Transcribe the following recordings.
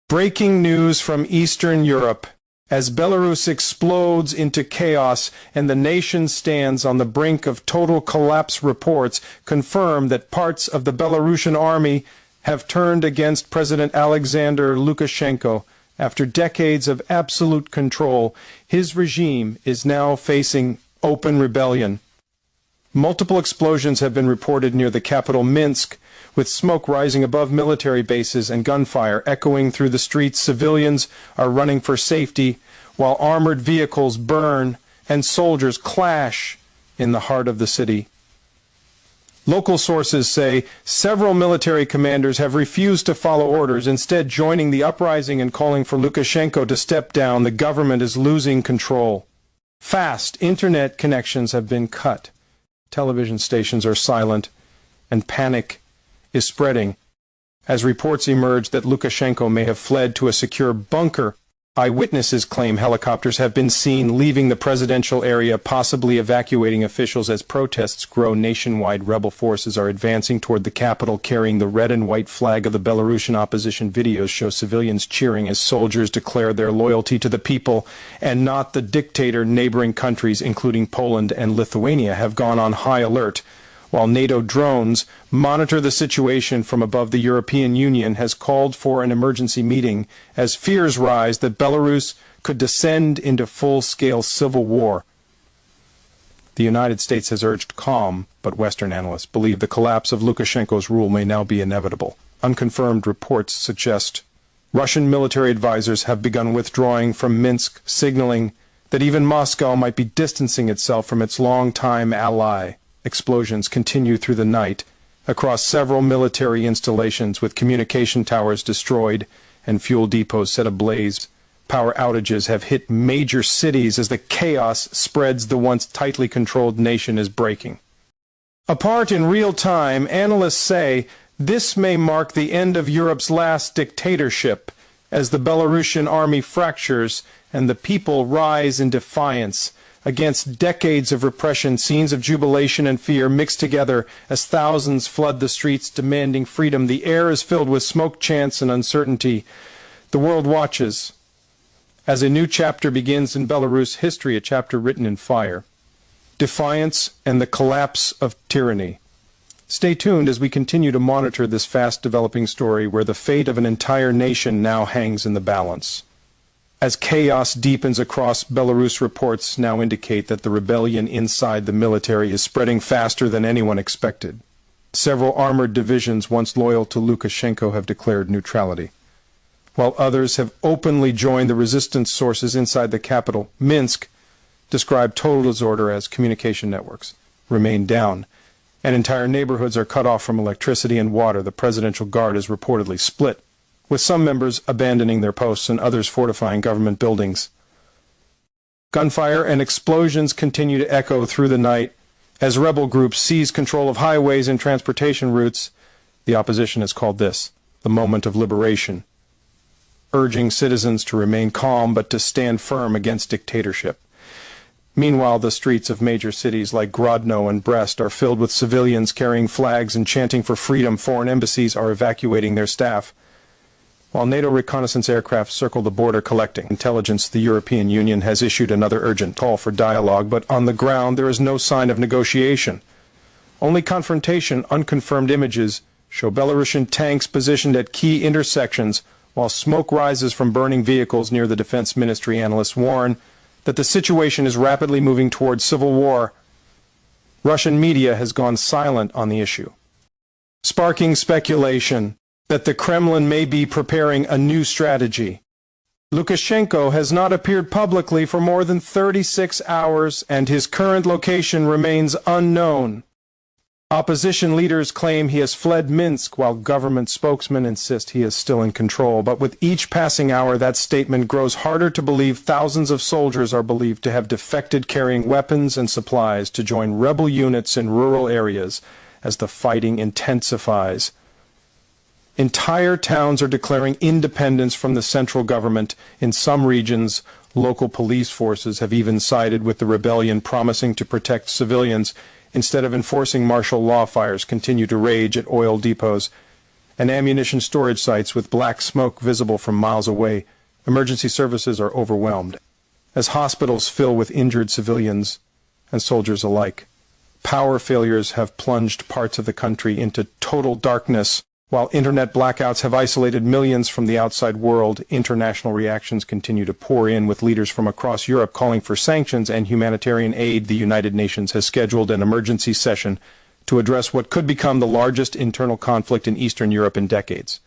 Breaking news from Eastern Europe. As Belarus explodes into chaos and the nation stands on the brink of total collapse, reports confirm that parts of the Belarusian army have turned against President Alexander Lukashenko. After decades of absolute control, his regime is now facing open rebellion. Multiple explosions have been reported near the capital Minsk, with smoke rising above military bases and gunfire echoing through the streets. Civilians are running for safety, while armored vehicles burn and soldiers clash in the heart of the city. Local sources say several military commanders have refused to follow orders, instead joining the uprising and calling for Lukashenko to step down. The government is losing control. Fast internet connections have been cut. Television stations are silent, and panic is spreading as reports emerge that Lukashenko may have fled to a secure bunker. Eyewitnesses claim helicopters have been seen leaving the presidential area, possibly evacuating officials. As protests grow nationwide, rebel forces are advancing toward the capital, carrying the red and white flag of the Belarusian opposition. Videos show civilians cheering as soldiers declare their loyalty to the people and not the dictator. Neighboring countries, including Poland and Lithuania, have gone on high alert, while NATO drones monitor the situation from above. The European Union has called for an emergency meeting as fears rise that Belarus could descend into full-scale civil war. The United States has urged calm, but Western analysts believe the collapse of Lukashenko's rule may now be inevitable. Unconfirmed reports suggest Russian military advisors have begun withdrawing from Minsk, signaling that even Moscow might be distancing itself from its longtime ally. Explosions continue through the night across several military installations, with communication towers destroyed and fuel depots set ablaze. Power outages have hit major cities as the chaos spreads. The once tightly controlled nation is breaking apart in real time. Analysts say this may mark the end of Europe's last dictatorship, as the Belarusian army fractures and the people rise in defiance against decades of repression. Scenes of jubilation and fear mix together as thousands flood the streets demanding freedom. The air is filled with smoke, chants, and uncertainty. The world watches as a new chapter begins in Belarus history, a chapter written in fire, defiance, and the collapse of tyranny. Stay tuned as we continue to monitor this fast-developing story where the fate of an entire nation now hangs in the balance. As chaos deepens across Belarus, reports now indicate that the rebellion inside the military is spreading faster than anyone expected. Several armored divisions once loyal to Lukashenko have declared neutrality, while others have openly joined the resistance. Sources inside the capital, Minsk, describe total disorder as communication networks remain down, and entire neighborhoods are cut off from electricity and water. The presidential guard is reportedly split, with some members abandoning their posts and others fortifying government buildings. Gunfire and explosions continue to echo through the night as rebel groups seize control of highways and transportation routes. The opposition has called this the moment of liberation, urging citizens to remain calm but to stand firm against dictatorship. Meanwhile, the streets of major cities like Grodno and Brest are filled with civilians carrying flags and chanting for freedom. Foreign embassies are evacuating their staff, while NATO reconnaissance aircraft circle the border collecting intelligence. The European Union has issued another urgent call for dialogue, but on the ground there is no sign of negotiation. Only confrontation. Unconfirmed images show Belarusian tanks positioned at key intersections, while smoke rises from burning vehicles near the defense ministry. Analysts warn that the situation is rapidly moving towards civil war. Russian media has gone silent on the issue, sparking speculation that the Kremlin may be preparing a new strategy. Lukashenko has not appeared publicly for more than 36 hours, and his current location remains unknown. Opposition leaders claim he has fled Minsk, while government spokesmen insist he is still in control. But with each passing hour, that statement grows harder to believe. Thousands of soldiers are believed to have defected, carrying weapons and supplies to join rebel units in rural areas as the fighting intensifies. Entire towns are declaring independence from the central government. In some regions, local police forces have even sided with the rebellion, promising to protect civilians instead of enforcing martial law. Fires continue to rage at oil depots and ammunition storage sites with black smoke visible from miles away. Emergency services are overwhelmed, as hospitals fill with injured civilians and soldiers alike. Power failures have plunged parts of the country into total darkness, while internet blackouts have isolated millions from the outside world. International reactions continue to pour in, with leaders from across Europe calling for sanctions and humanitarian aid. The United Nations has scheduled an emergency session to address what could become the largest internal conflict in Eastern Europe in decades.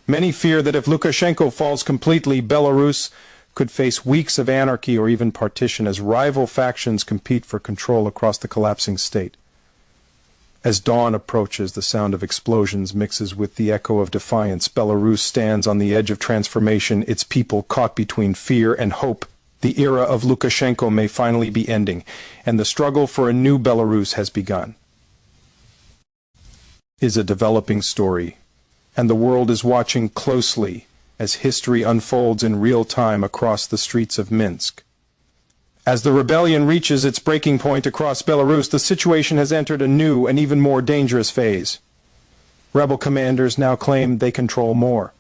Many fear that if Lukashenko falls completely, Belarus could face weeks of anarchy or even partition as rival factions compete for control across the collapsing state. As dawn approaches, the sound of explosions mixes with the echo of defiance. Belarus stands on the edge of transformation, its people caught between fear and hope. The era of Lukashenko may finally be ending, and the struggle for a new Belarus has begun. Is a developing story, and the world is watching closely as history unfolds in real time across the streets of Minsk. As the rebellion reaches its breaking point across Belarus, the situation has entered a new and even more dangerous phase. Rebel commanders now claim they control more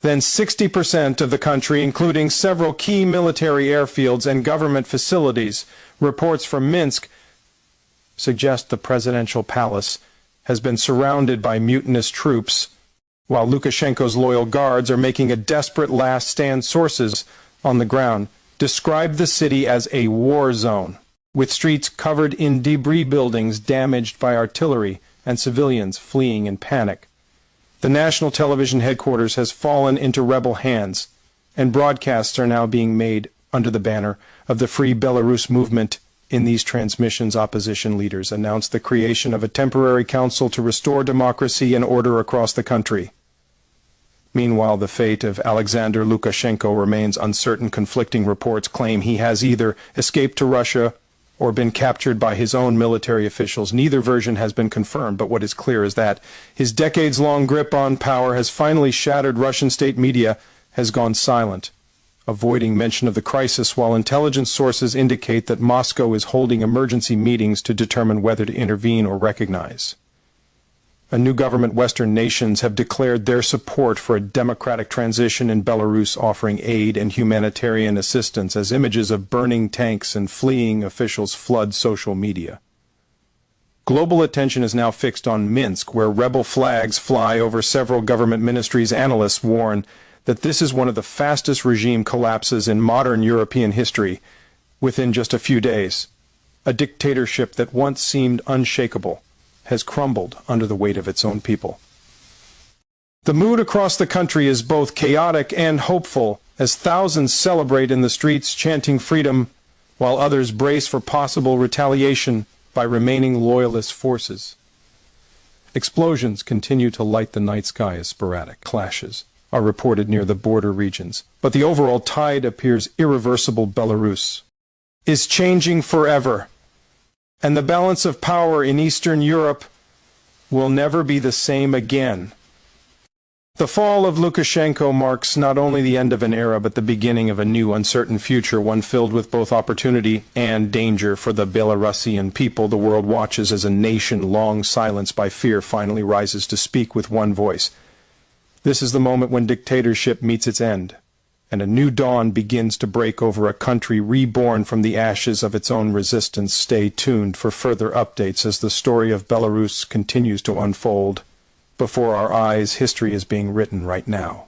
than 60% of the country, including several key military airfields and government facilities. Reports from Minsk suggest the presidential palace has been surrounded by mutinous troops, while Lukashenko's loyal guards are making a desperate last stand. Sources on the ground describe the city as a war zone, with streets covered in debris, buildings damaged by artillery, and civilians fleeing in panic. The national television headquarters has fallen into rebel hands, and broadcasts are now being made under the banner of the Free Belarus movement. In these transmissions, opposition leaders announced the creation of a temporary council to restore democracy and order across the country. Meanwhile, the fate of Alexander Lukashenko remains uncertain. Conflicting reports claim he has either escaped to Russia or been captured by his own military officials. Neither version has been confirmed, but what is clear is that his decades-long grip on power has finally shattered. Russian state media has gone silent, avoiding mention of the crisis, while intelligence sources indicate that Moscow is holding emergency meetings to determine whether to intervene or recognize a new government. Western nations have declared their support for a democratic transition in Belarus, offering aid and humanitarian assistance as images of burning tanks and fleeing officials flood social media. Global attention is now fixed on Minsk, where rebel flags fly over several government ministries. Analysts warn that this is one of the fastest regime collapses in modern European history. Within just a few days, a dictatorship that once seemed unshakable has crumbled under the weight of its own people. The mood across the country is both chaotic and hopeful, as thousands celebrate in the streets chanting freedom, while others brace for possible retaliation by remaining loyalist forces. Explosions continue to light the night sky as sporadic clashes are reported near the border regions, but the overall tide appears irreversible. Belarus is changing forever, and the balance of power in Eastern Europe will never be the same again. The fall of Lukashenko marks not only the end of an era, but the beginning of a new, uncertain future, one filled with both opportunity and danger for the Belarusian people. The world watches as a nation long silenced by fear finally rises to speak with one voice. This is the moment when dictatorship meets its end, and a new dawn begins to break over a country reborn from the ashes of its own resistance. Stay tuned for further updates as the story of Belarus continues to unfold. Before our eyes, history is being written right now.